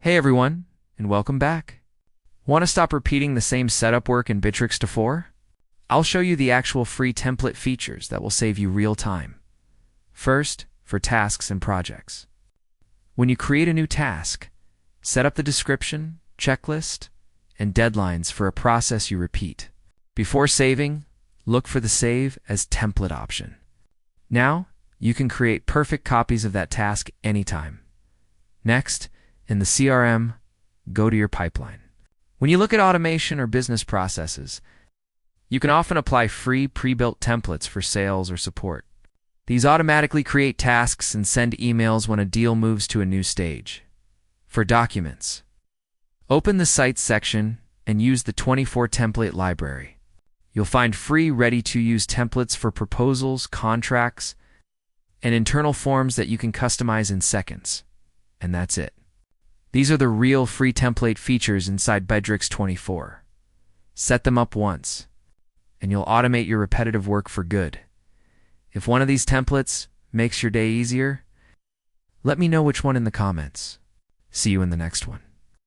Hey everyone, and welcome back. Want to stop repeating the same setup work in Bitrix24? I'll show you the actual free template features that will save you real time. First, for tasks and projects. When you create a new task, set up the description, checklist, and deadlines for a process you repeat. Before saving, look for the Save as Template option. Now, you can create perfect copies of that task anytime. Next, in the CRM, go to your pipeline. When you look at automation or business processes, you can often apply free pre-built templates for sales or support. These automatically create tasks and send emails when a deal moves to a new stage. For documents, open the Sites section and use the 24 template library. You'll find free ready-to-use templates for proposals, contracts, and internal forms that you can customize in seconds. And that's it. These are the real free template features inside Bitrix24. Set them up once, and you'll automate your repetitive work for good. If one of these templates makes your day easier, let me know which one in the comments. See you in the next one.